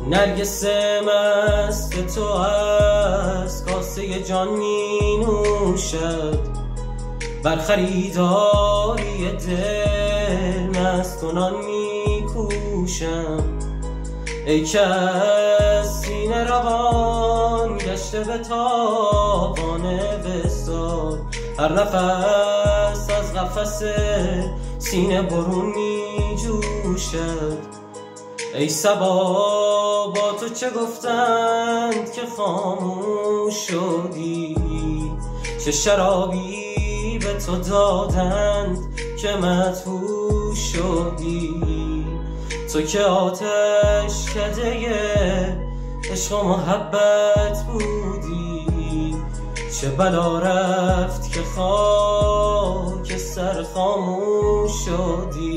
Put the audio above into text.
نرگس مست تو از کاسه جان می نوشد، بر خریداری دل مستونان می کوشم. ای که از سینه روان گشته به تاوان وصال، هر نفس از قفس سینه برون می جوشد. ای صبا با تو چه گفتند که خاموش شدی؟ چه شرابی به تو دادند که مدهوش شدی؟ تو که آتش کده عشق و محبت بودی، چه بلا رفت که خاک سر خاموش شدی؟